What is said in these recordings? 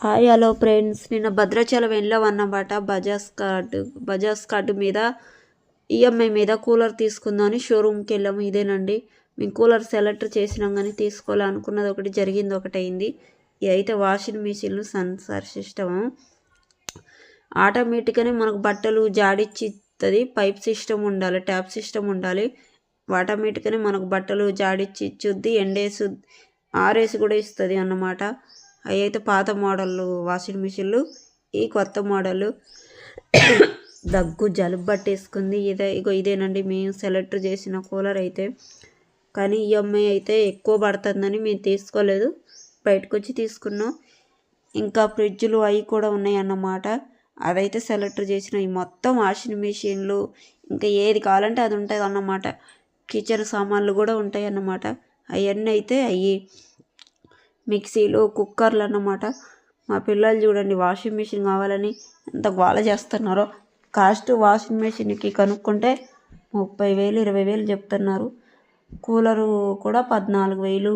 Hi hello friends, నిన్న భద్రాచలం వెళ్ళామన్నమాట. Bajaj card మీద ఈఎంఐ మీద కూలర్ తీసుకుందామని షోరూమ్కి వెళ్ళాము. ఇదేనండి, మేము కూలర్ సెలెక్ట్ చేసినాం కానీ తీసుకోవాలి అనుకున్నది ఒకటి, జరిగింది ఒకటి అయింది. ఇది అయితే వాషింగ్ మిషన్లు సెన్సార్ సిస్టము. ఆటోమేటిక్గానే మనకు బట్టలు జాడిచ్చి ఇస్తుంది. పైప్ సిస్టమ్ ఉండాలి, ట్యాప్ సిస్టమ్ ఉండాలి. ఆటోమేటిక్గానే మనకు బట్టలు జాడిచ్చి ఇచ్చుద్ది, ఎండేసి ఆరేసి కూడా ఇస్తుంది అన్నమాట. అవి అయితే పాత మోడల్ వాషింగ్ మిషన్లు, ఈ కొత్త మోడల్. దగ్గు జలుబు పట్టేసుకుంది. ఇదేనండి మేము సెలెక్ట్ చేసిన కూలర్ అయితే. కానీ ఈఎంఐ అయితే ఎక్కువ పడుతుందని మేము తీసుకోలేదు, బయటకు వచ్చి తీసుకున్నాం. ఇంకా ఫ్రిడ్జ్లు అవి కూడా ఉన్నాయి అన్నమాట. అదైతే సెలెక్ట్ చేసిన. ఈ మొత్తం వాషింగ్ మిషన్లు ఇంకా ఏది కావాలంటే అది ఉంటుంది అన్నమాట. కిచెన్ సామాన్లు కూడా ఉంటాయి అన్నమాట. అవన్నీ అయితే అవి మిక్సీలు, కుక్కర్లు అన్నమాట. మా పిల్లలు చూడండి వాషింగ్ మిషన్ కావాలని ఎంత గోల చేస్తున్నారో. కాస్ట్ వాషింగ్ మిషన్కి కనుక్కుంటే 30,000 20,000 చెప్తున్నారు. కూలరు కూడా 14,000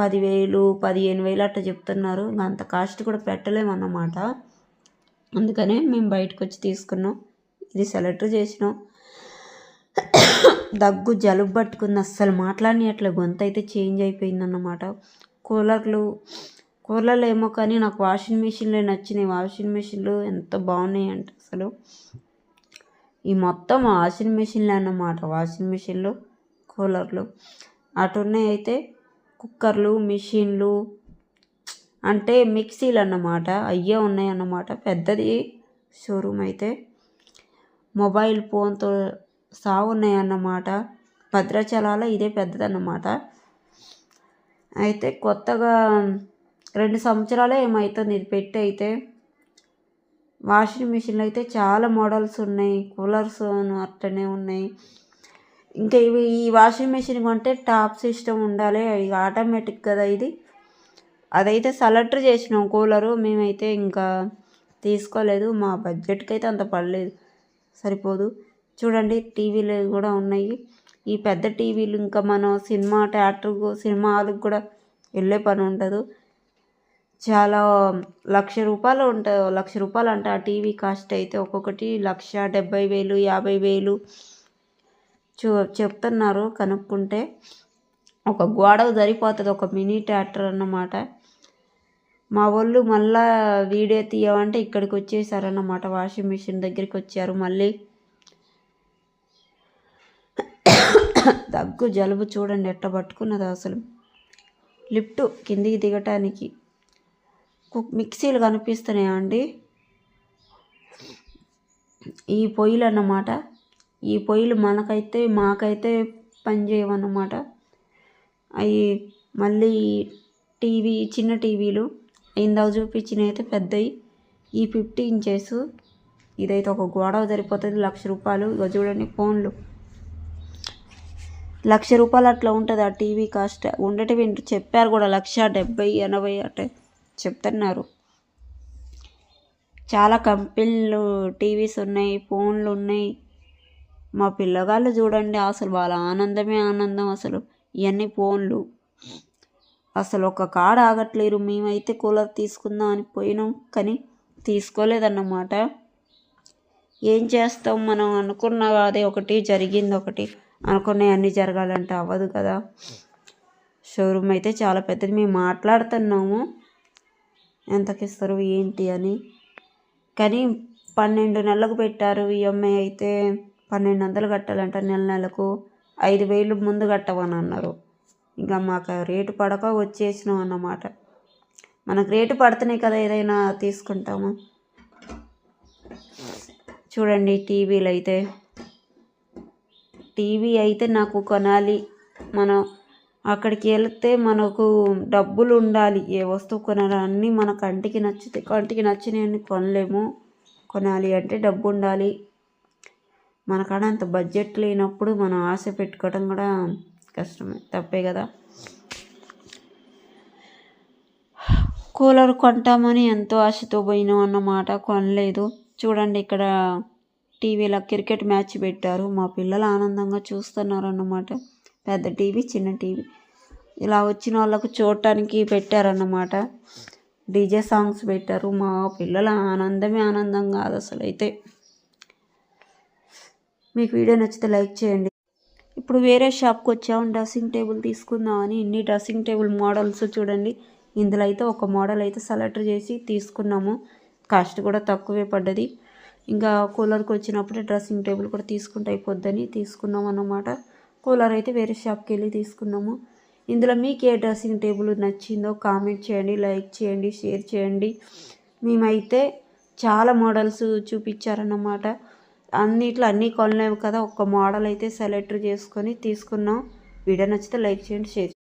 10,000 15,000 అట్లా చెప్తున్నారు. అంత కాస్ట్ కూడా పెట్టలేమన్నమాట. అందుకనే మేము బయటకు వచ్చి తీసుకున్నాం. ఇది సెలెక్ట్ చేసినాం. దగ్గు జలుబు పట్టుకుంది, అస్సలు మాట్లాడిని అట్లా గొంతు అయితే చేంజ్ అయిపోయిందన్నమాట. కూలర్లు ఏమో కానీ నాకు వాషింగ్ మిషన్లే నచ్చినాయి. వాషింగ్ మిషన్లు ఎంత బాగున్నాయి అంటే అసలు ఈ మొత్తం వాషింగ్ మిషన్లే అన్నమాట. వాషింగ్ మిషన్లు, కూలర్లు అటున్నాయి. అయితే కుక్కర్లు, మిషన్లు అంటే మిక్సీలు అన్నమాట, అయ్యే ఉన్నాయి అన్నమాట. పెద్దది షోరూమ్ అయితే మొబైల్ ఫోన్తో ఉన్నాయి అన్నమాట. భద్రాచలాలో ఇదే పెద్దదన్నమాట. అయితే కొత్తగా 2 సంవత్సరాలే ఏమవుతుంది ఇది పెట్టి. అయితే వాషింగ్ మిషన్లు అయితే చాలా మోడల్స్ ఉన్నాయి, కూలర్స్ అట్లనే ఉన్నాయి. ఇంకా ఈ వాషింగ్ మిషన్ కొంటే టాప్ సిస్టమ్ ఉండాలి, ఇక ఆటోమేటిక్ కదా ఇది. అదైతే సెలెక్ట్ చేసినాం కూలరు. మేమైతే ఇంకా తీసుకోలేదు, మా బడ్జెట్కి అయితే అంత పడలేదు, సరిపోదు. చూడండి టీవీలు కూడా ఉన్నాయి. ఈ పెద్ద టీవీలు ఇంకా మనం సినిమా హాల్కి కూడా వెళ్ళే పని ఉండదు. చాలా ₹1,00,000 ఉంటుంది. ₹1,00,000 అంటే ఆ టీవీ కాస్ట్ అయితే ఒక్కొక్కటి 1,70,000 50,000 చెప్తున్నారు. కనుక్కుంటే ఒక గోడకు సరిపోతుంది, ఒక మినీ థియేటర్ అన్నమాట. మా వాళ్ళు మళ్ళా వీడియో తీయమంటే ఇక్కడికి వచ్చేసారన్నమాట. వాషింగ్ మిషన్ దగ్గరికి వచ్చారు. మళ్ళీ దగ్గు జలుబు చూడండి ఎట్ట పట్టుకున్నది అసలు. లిఫ్ట్ కిందికి దిగటానికి మిక్సీలు కనిపిస్తున్నాయా అండి? ఈ పొయ్యిలు అన్నమాట. ఈ పొయ్యిలు మాకైతే పనిచేయవన్నమాట. అవి మళ్ళీ చిన్న టీవీలు ఇందాక చూపించినవి అయితే పెద్దవి. ఈ 50 ఇంచెస్ ఇదైతే ఒక గోడ సరిపోతుంది. ₹1,00,000. ఇక చూడండి ఫోన్లు ₹1,00,000 అట్లా ఉంటుంది ఆ టీవీ కాస్ట్. ఉండేటివి చెప్పారు కూడా 1,70,000 80,000 అట్లా చెప్తున్నారు. చాలా కంపెనీలు టీవీస్ ఉన్నాయి, ఫోన్లు ఉన్నాయి. మా పిల్లగాళ్ళు చూడండి అసలు వాళ్ళ ఆనందమే ఆనందం. అసలు ఇవన్నీ ఫోన్లు అసలు ఒక కాడ ఆగట్లేరు. మేమైతే కూలర్ తీసుకుందాం అని పోయినాం కానీ తీసుకోలేదన్నమాట. ఏం చేస్తాం, మనం అనుకున్న అదే ఒకటి జరిగింది ఒకటి. అనుకున్నవి అన్నీ జరగాలంటే అవ్వదు కదా. షోరూమ్ అయితే చాలా పెద్దది. మేము మాట్లాడుతున్నాము ఎంతకి ఇస్తారు ఏంటి అని. కానీ 12 నెలలకు పెట్టారు ఈఎంఐ. అయితే 1,200 కట్టాలంట నెలకు. 5,000 ముందు కట్టమని అన్నారు. ఇంకా మాకు రేటు పడక వచ్చేసినాం అన్నమాట. మనకు రేటు పడుతున్నాయి కదా ఏదైనా తీసుకుంటాము. చూడండి టీవీ అయితే నాకు కొనాలి. మనం అక్కడికి వెళితే మనకు డబ్బులు ఉండాలి. ఏ వస్తువు కొనాలి అన్నీ మన కంటికి నచ్చినవన్నీ కొనలేము. కొనాలి అంటే డబ్బు ఉండాలి. మనకాడ అంత బడ్జెట్ లేనప్పుడు మనం ఆశ పెట్టుకోవడం కూడా కష్టమే, తప్పే కదా. కూలర్ కొంటామని ఎంతో ఆశతో పోయినాం అన్నమాట, కొనలేదు. చూడండి ఇక్కడ టీవీలో క్రికెట్ మ్యాచ్ పెట్టారు. మా పిల్లలు ఆనందంగా చూస్తున్నారు అన్నమాట. పెద్ద టీవీ, చిన్న టీవీ ఇలా వచ్చిన వాళ్ళకు చూడటానికి పెట్టారన్నమాట. డీజే సాంగ్స్ పెట్టారు. మా పిల్లల ఆనందమే ఆనందం కాదు అసలు అయితే. మీకు వీడియో నచ్చితే లైక్ చేయండి. ఇప్పుడు వేరే షాప్కి వచ్చాము డ్రెస్సింగ్ టేబుల్ తీసుకుందామని. ఇన్ని డ్రెస్సింగ్ టేబుల్ మోడల్స్ చూడండి. ఇందులో అయితే ఒక మోడల్ అయితే సెలెక్ట్ చేసి తీసుకున్నాము. కాస్ట్ కూడా తక్కువే పడ్డది. ఇంకా కూలర్కి వచ్చినప్పుడే డ్రెస్సింగ్ టేబుల్ కూడా తీసుకుంటే అయిపోద్దని తీసుకున్నాం అన్నమాట. కూలర్ అయితే వేరే షాప్కి వెళ్ళి తీసుకున్నాము. ఇందులో మీకు ఏ డ్రెస్సింగ్ టేబుల్ నచ్చిందో కామెంట్ చేయండి, లైక్ చేయండి, షేర్ చేయండి. మేమైతే చాలా మోడల్స్ చూపించారన్నమాట. అన్నిట్లో అన్నీ కొనలేము కదా, ఒక్క మోడల్ అయితే సెలెక్ట్ చేసుకొని తీసుకున్నాం. వీడియో నచ్చితే లైక్ చేయండి, షేర్ చేయండి.